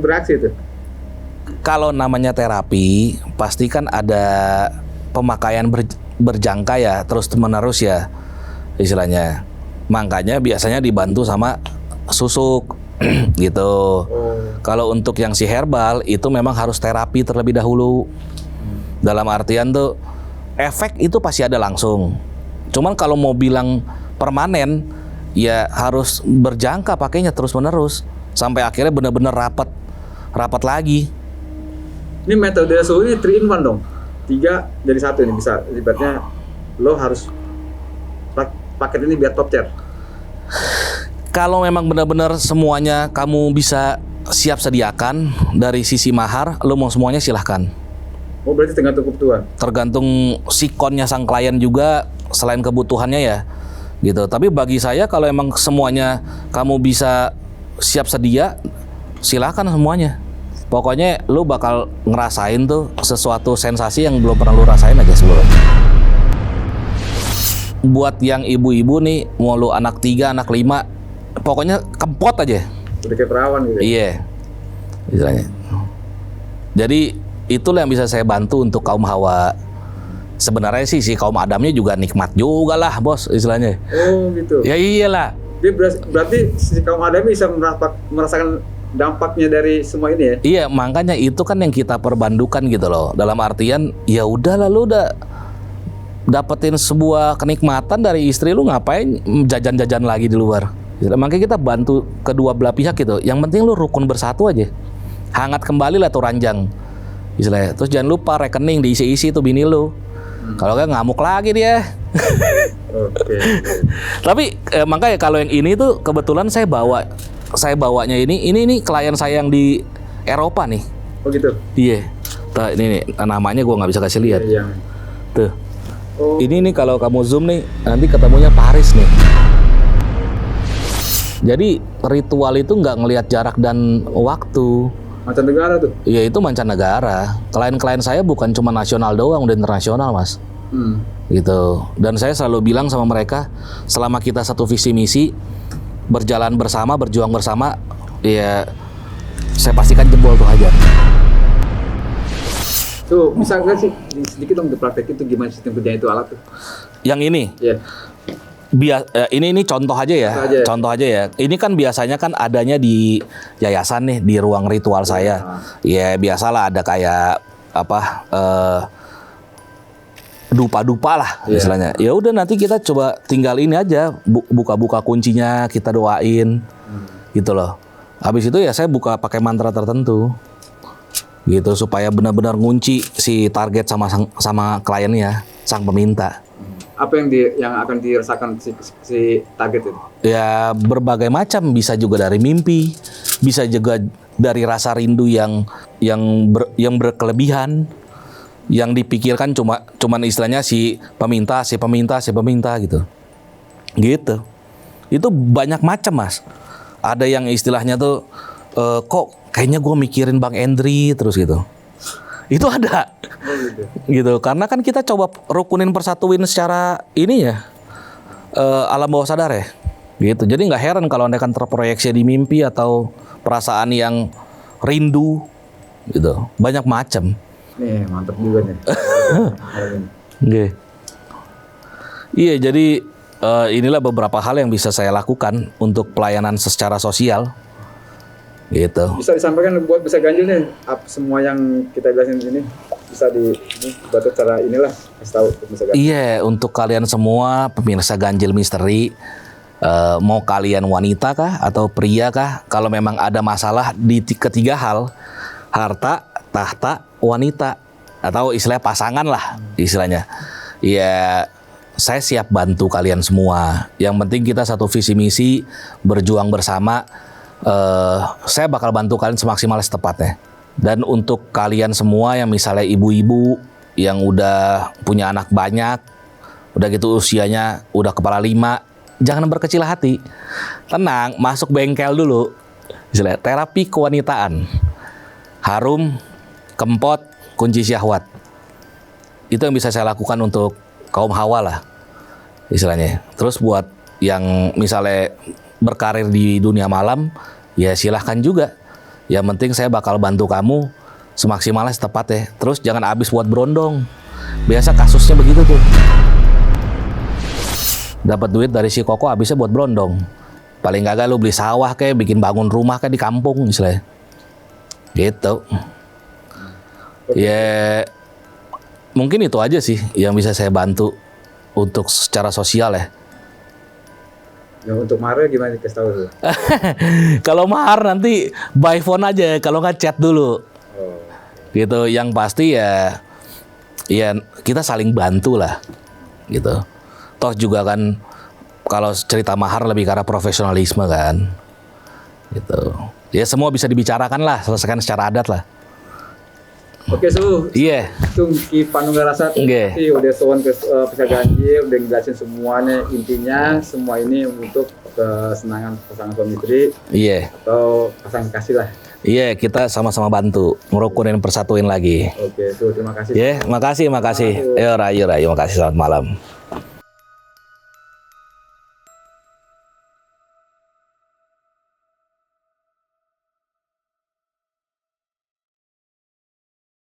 bereaksi tuh? Kalau namanya terapi pasti kan ada pemakaian berjangka ya terus menerus ya istilahnya. Makanya biasanya dibantu sama susuk gitu. Kalau untuk yang si herbal itu memang harus terapi terlebih dahulu. Dalam artian tuh efek itu pasti ada langsung. Cuman kalau mau bilang permanen ya harus berjangka pakainya terus menerus sampai akhirnya benar-benar rapat lagi. Ini metode suhu ini 3 in 1 dong. 3 jadi 1 ini bisa. Ibaratnya lo harus paket ini biar top tier. Kalau memang benar-benar semuanya kamu bisa siap sediakan dari sisi mahar, lo mau semuanya silahkan. Oh berarti tergantung kebutuhan. Tergantung sikonnya sang klien juga selain kebutuhannya ya. Gitu. Tapi bagi saya kalau emang semuanya kamu bisa siap sedia, silakan semuanya. Pokoknya lu bakal ngerasain tuh sesuatu sensasi yang belum pernah lu rasain aja sebelumnya. Buat yang ibu-ibu nih, mau lu anak 3, anak 5, pokoknya kempot aja. Udah kayak perawan gitu. Iya. Istilahnya. Jadi itulah yang bisa saya bantu untuk kaum Hawa. Sebenarnya sih si kaum Adamnya juga nikmat juga lah bos istilahnya. Oh gitu. Ya iyalah. Dia berarti si kaum Adamnya bisa merasakan dampaknya dari semua ini ya? Iya makanya itu kan yang kita perbandukan gitu loh. Dalam artian ya udah lah lu udah dapetin sebuah kenikmatan dari istri lu ngapain jajan-jajan lagi di luar. Makanya kita bantu kedua belah pihak gitu. Yang penting lu rukun bersatu aja. Hangat kembali lah tuh ranjang istilahnya. Terus jangan lupa rekening diisi-isi tuh bini lu. Kalau kan ngamuk lagi dia. Oke. Tapi makanya kalau yang ini tuh kebetulan saya bawanya ini klien saya yang di Eropa nih. Oh gitu. Iya. Tuh, ini nih namanya gua nggak bisa kasih lihat. Iya. Tuh. Oh. Ini nih kalau kamu zoom nih nanti ketemunya Paris nih. Jadi ritual itu nggak ngelihat jarak dan waktu. Mancanegara tuh? Iya itu mancanegara. Klien-klien saya bukan cuma nasional doang, udah internasional mas. Gitu. Dan saya selalu bilang sama mereka, selama kita satu visi misi, berjalan bersama, berjuang bersama, ya saya pastikan jempol tuh hajar. Tuh bisa nggak sih sedikit dong dipraktekin tuh gimana sistem kerjanya itu alat tuh? Yang ini? Iya. Ini contoh aja ya. Contoh aja ya. Ini kan biasanya kan adanya di yayasan nih di ruang ritual saya. Ya biasalah ada kayak apa dupa-dupa lah istilahnya. Ya udah nanti kita coba tinggal ini aja buka-buka kuncinya kita doain gitu loh. Habis itu ya saya buka pakai mantra tertentu. Gitu supaya benar-benar ngunci si target sama kliennya, sang peminta. Apa yang akan dirasakan si target itu? Ya berbagai macam, bisa juga dari mimpi, bisa juga dari rasa rindu yang berkelebihan, yang dipikirkan cuman istilahnya si peminta gitu. Gitu. Itu banyak macam mas. Ada yang istilahnya tuh kok kayaknya gue mikirin Bang Endri terus gitu. Itu ada. Gitu. Karena kan kita coba rukunin persatuin secara ini ya. Alam bawah sadar ya. Gitu. Jadi nggak heran kalau Anda kan terproyeksi di mimpi atau perasaan yang rindu gitu. Banyak macam. Nih, mantap juga nih. Okay. Iya, jadi inilah beberapa hal yang bisa saya lakukan untuk pelayanan secara sosial. Gitu. Bisa disampaikan buat bisa ganjil nih, semua yang kita jelasin ini bisa dibuat cara inilah, kasih tahu bisa ganjil. Iya, untuk kalian semua pemirsa Ganjil Misteri, mau kalian wanita kah atau pria kah, kalau memang ada masalah di ketiga hal, harta, tahta, wanita, atau istilah pasangan lah istilahnya, ya saya siap bantu kalian semua. Yang penting kita satu visi misi, berjuang bersama. Saya bakal bantu kalian semaksimal setepatnya. Dan untuk kalian semua yang misalnya ibu-ibu yang udah punya anak banyak, udah gitu usianya udah kepala 5, jangan berkecil hati. Tenang, masuk bengkel dulu. Misalnya terapi kewanitaan, harum, kempot, kunci syahwat. Itu yang bisa saya lakukan untuk kaum hawa lah istilahnya. Terus buat yang misalnya berkarir di dunia malam, ya silahkan juga. Yang penting saya bakal bantu kamu semaksimalnya setepatnya. Terus jangan habis buat berondong. Biasa kasusnya begitu tuh. Dapat duit dari si Koko, habisnya buat berondong. Paling gagal lu beli sawah kayak, bikin bangun rumah kayak di kampung misalnya. Gitu. Ya mungkin itu aja sih yang bisa saya bantu untuk secara sosial ya. Ya, untuk mahar gimana dikasih tahu tuh? Kalau mahar nanti by phone aja, kalau nggak chat dulu. Oh. Gitu. Yang pasti ya kita saling bantu lah. Gitu. Toh juga kan kalau cerita mahar lebih ke arah profesionalisme kan. Gitu. Ya semua bisa dibicarakan lah, selesaikan secara adat lah. Oke, Su. Iya. Tung Ki Panunggarasa sih udah sowan ke Pesa Ganjil, udah ngejelasin semuanya, intinya semua ini untuk kesenangan pasangan suami istri. Iya. Atau pasangan kasih lah. Iya, kita sama-sama bantu merukunin, persatuin lagi. Oke, Su, terima kasih. Makasih. Ayo, Rayu, makasih, selamat malam.